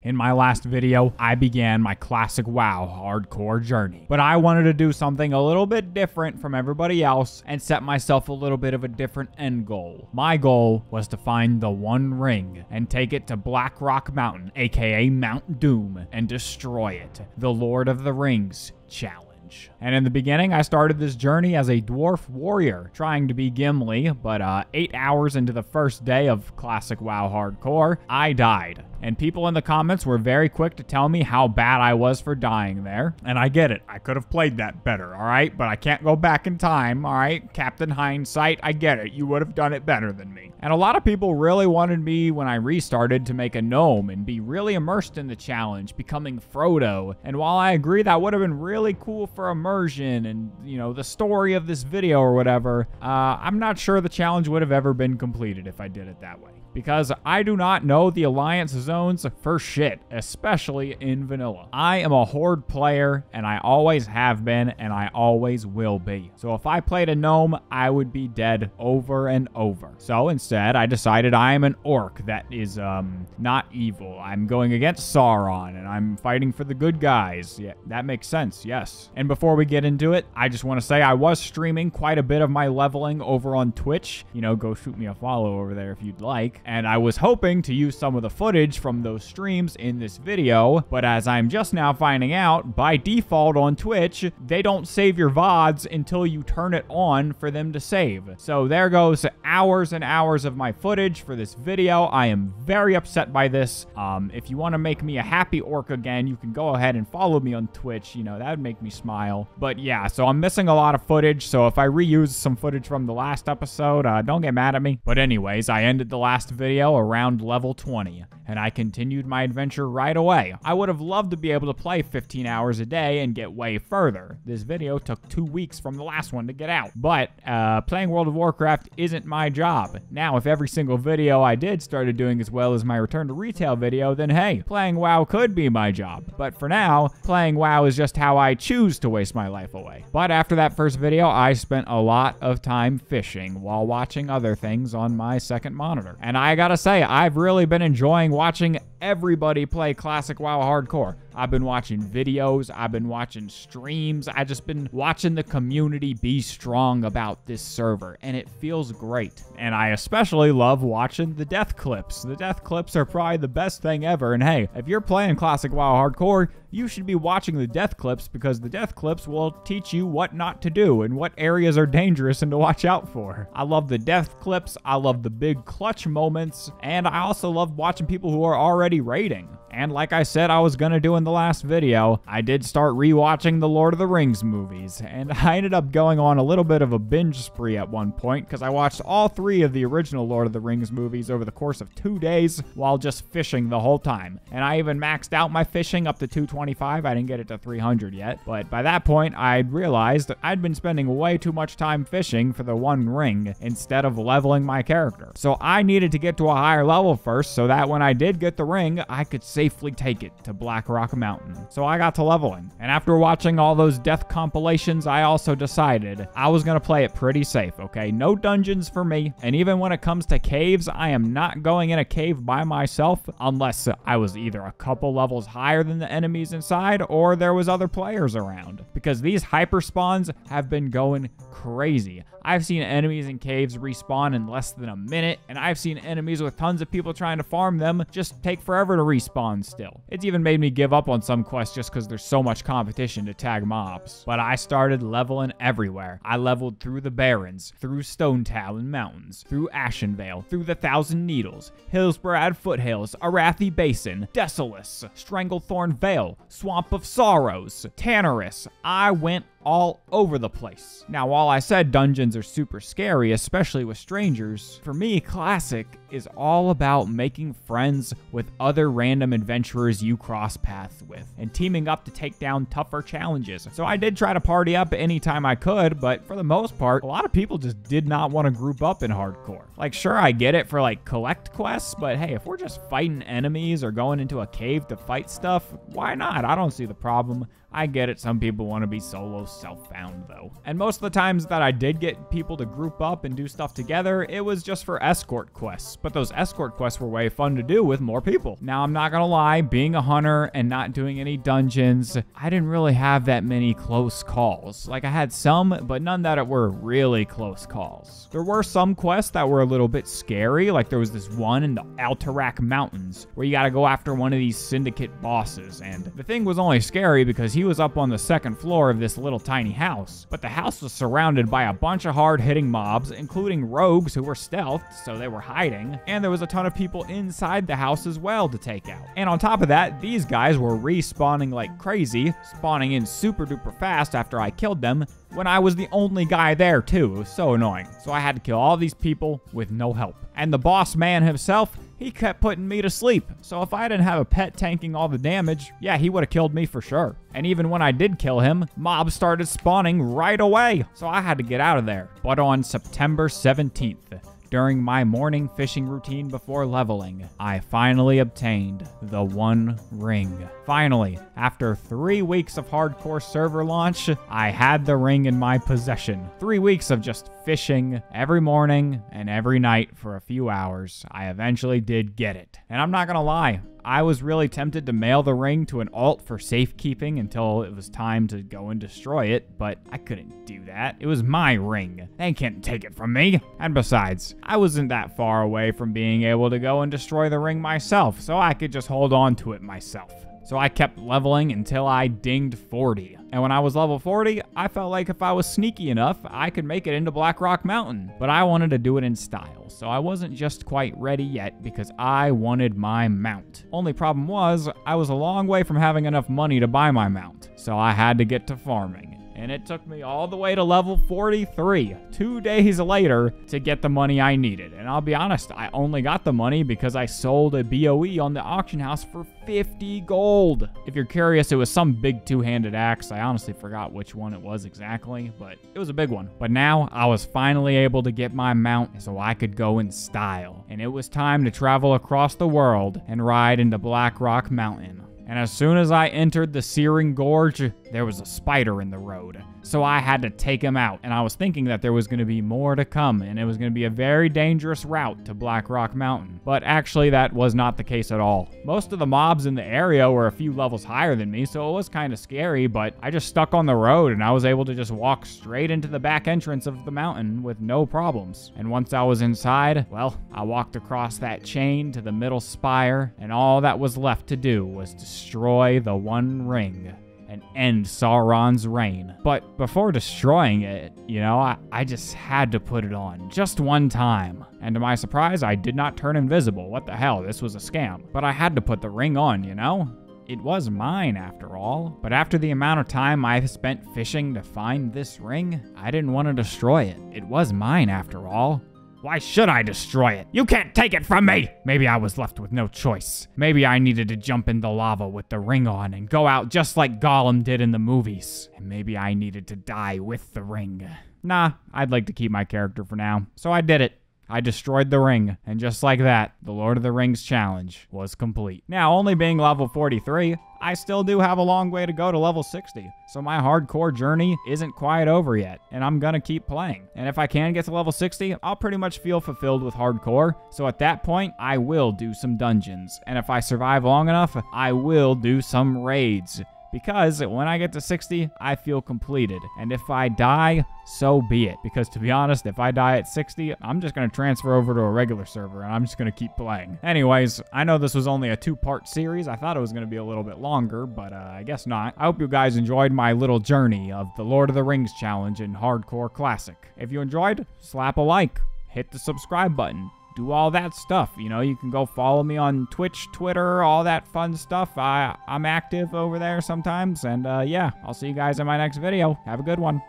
In my last video, I began my classic WoW hardcore journey, but I wanted to do something a little bit different from everybody else and set myself a little bit of a different end goal. My goal was to find the One Ring and take it to Blackrock Mountain, aka Mount Doom, and destroy it. The Lord of the Rings challenge. And in the beginning, I started this journey as a dwarf warrior, trying to be Gimli, but 8 hours into the first day of classic WoW hardcore, I died. And people in the comments were very quick to tell me how bad I was for dying there. And I get it. I could have played that better, all right? But I can't go back in time, all right? Captain Hindsight, I get it. You would have done it better than me. And a lot of people really wanted me, when I restarted, to make a gnome and be really immersed in the challenge, becoming Frodo. And while I agree that would have been really cool for immersion and, you know, the story of this video or whatever, I'm not sure the challenge would have ever been completed if I did it that way. Because I do not know the Alliance zones for shit, especially in vanilla. I am a Horde player, and I always have been, and I always will be. So if I played a gnome, I would be dead over and over. So instead, I decided I am an orc that is, not evil. I'm going against Sauron, and I'm fighting for the good guys. Yeah, that makes sense, yes. And before we get into it, I just want to say I was streaming quite a bit of my leveling over on Twitch. You know, go shoot me a follow over there if you'd like. And I was hoping to use some of the footage from those streams in this video, but as I'm just now finding out, by default on Twitch, they don't save your VODs until you turn it on for them to save. So there goes hours and hours of my footage for this video. I am very upset by this. If you want to make me a happy orc again, you can go ahead and follow me on Twitch. You know, that would make me smile. But yeah, so I'm missing a lot of footage, so if I reuse some footage from the last episode, don't get mad at me. But anyways, I ended the last video around level 20, and I continued my adventure right away. I would have loved to be able to play 15 hours a day and get way further. This video took 2 weeks from the last one to get out, but playing World of Warcraft isn't my job. Now, if every single video I did started doing as well as my Return to Retail video, then hey, playing WoW could be my job. But for now, playing WoW is just how I choose to waste my life away. But after that first video, I spent a lot of time fishing while watching other things on my second monitor. And I gotta say, I've really been enjoying watching everybody play classic WoW hardcore. I've been watching videos, I've been watching streams, I've just been watching the community be strong about this server, and it feels great. And I especially love watching the death clips. The death clips are probably the best thing ever, and hey, if you're playing classic WoW hardcore, you should be watching the death clips because the death clips will teach you what not to do and what areas are dangerous and to watch out for. I love the death clips, I love the big clutch moments, and I also love watching people who are already raiding. And like I said I was gonna do in the last video, I did start rewatching the Lord of the Rings movies, and I ended up going on a little bit of a binge spree at one point because I watched all 3 of the original Lord of the Rings movies over the course of 2 days while just fishing the whole time. And I even maxed out my fishing up to 225. I didn't get it to 300 yet, but by that point I realized that I'd been spending way too much time fishing for the One Ring instead of leveling my character. So I needed to get to a higher level first so that when I did get the ring, I could safely take it to Blackrock Mountain. So I got to leveling. And after watching all those death compilations, I also decided I was going to play it pretty safe, okay? No dungeons for me. And even when it comes to caves, I am not going in a cave by myself unless I was either a couple levels higher than the enemies inside or there was other players around. Because these hyper spawns have been going crazy. I've seen enemies in caves respawn in less than a minute, and I've seen enemies with tons of people trying to farm them just take forever to respawn still. It's even made me give up on some quests just because there's so much competition to tag mobs. But I started leveling everywhere. I leveled through the Barrens, through Stone Talon Mountains, through Ashenvale, through the Thousand Needles, Hillsbrad Foothills, Arathi Basin, Desolus, Stranglethorn Vale, Swamp of Sorrows, Tannerus. I went all over the place. Now, while I said dungeons are super scary, especially with strangers, for me, Classic is all about making friends with other random adventurers you cross paths with and teaming up to take down tougher challenges. So I did try to party up anytime I could, but for the most part, a lot of people just did not want to group up in hardcore. Like, sure, I get it for like collect quests, but hey, if we're just fighting enemies or going into a cave to fight stuff, why not? I don't see the problem. I get it, some people want to be solo self-found though. And most of the times that I did get people to group up and do stuff together, it was just for escort quests, quests, but those escort quests were way fun to do with more people. Now, I'm not gonna lie, being a hunter and not doing any dungeons, I didn't really have that many close calls. Like, I had some, but none that were really close calls. There were some quests that were a little bit scary, like there was this one in the Blackrock Mountains where you gotta go after one of these syndicate bosses, and the thing was only scary because he was up on the second floor of this little tiny house, but the house was surrounded by a bunch of hard-hitting mobs, including rogues who were stealthed, so they were hiding, and there was a ton of people inside the house as well to take out. And on top of that, these guys were respawning like crazy, spawning in super duper fast after I killed them, when I was the only guy there too. It was so annoying. So I had to kill all these people with no help. And the boss man himself, he kept putting me to sleep. So if I didn't have a pet tanking all the damage, yeah, he would have killed me for sure. And even when I did kill him, mobs started spawning right away. So I had to get out of there. But on September 17th, during my morning fishing routine before leveling, I finally obtained the One Ring. Finally, after 3 weeks of hardcore server launch, I had the ring in my possession. 3 weeks of just fishing every morning and every night for a few hours. I eventually did get it. And I'm not gonna lie, I was really tempted to mail the ring to an alt for safekeeping until it was time to go and destroy it, but I couldn't do that. It was my ring. They can't take it from me. And besides, I wasn't that far away from being able to go and destroy the ring myself, so I could just hold on to it myself. So I kept leveling until I dinged 40. And when I was level 40, I felt like if I was sneaky enough, I could make it into Blackrock Mountain. But I wanted to do it in style, so I wasn't just quite ready yet because I wanted my mount. Only problem was, I was a long way from having enough money to buy my mount, so I had to get to farming. And it took me all the way to level 43, 2 days later, to get the money I needed. And I'll be honest, I only got the money because I sold a BOE on the auction house for 50 gold. If you're curious, it was some big two-handed axe. I honestly forgot which one it was exactly, but it was a big one. But now, I was finally able to get my mount so I could go in style. And it was time to travel across the world and ride into Blackrock Mountain. And as soon as I entered the Searing Gorge, there was a spider in the road. So I had to take him out, and I was thinking that there was going to be more to come, and it was going to be a very dangerous route to Blackrock Mountain. But actually, that was not the case at all. Most of the mobs in the area were a few levels higher than me, so it was kind of scary, but I just stuck on the road, and I was able to just walk straight into the back entrance of the mountain with no problems. And once I was inside, well, I walked across that chain to the middle spire, and all that was left to do was destroy the One Ring and end Sauron's reign. But before destroying it, you know, I just had to put it on just one time. And to my surprise, I did not turn invisible. What the hell? This was a scam. But I had to put the ring on, you know? It was mine after all. But after the amount of time I've spent fishing to find this ring, I didn't want to destroy it. It was mine after all. Why should I destroy it? You can't take it from me! Maybe I was left with no choice. Maybe I needed to jump in the lava with the ring on and go out just like Gollum did in the movies. And maybe I needed to die with the ring. Nah, I'd like to keep my character for now. So I did it. I destroyed the ring, and just like that, the Lord of the Rings challenge was complete. Now, only being level 43, I still do have a long way to go to level 60, so my hardcore journey isn't quite over yet, and I'm gonna keep playing. And if I can get to level 60, I'll pretty much feel fulfilled with hardcore, so at that point, I will do some dungeons, and if I survive long enough, I will do some raids. Because when I get to 60, I feel completed. And if I die, so be it. Because to be honest, if I die at 60, I'm just going to transfer over to a regular server and I'm just going to keep playing. Anyways, I know this was only a 2-part series. I thought it was going to be a little bit longer, but I guess not. I hope you guys enjoyed my little journey of the Lord of the Rings challenge in Hardcore Classic. If you enjoyed, slap a like, hit the subscribe button. Do all that stuff. You know, you can go follow me on Twitch, Twitter, all that fun stuff. I'm active over there sometimes. And yeah, I'll see you guys in my next video. Have a good one.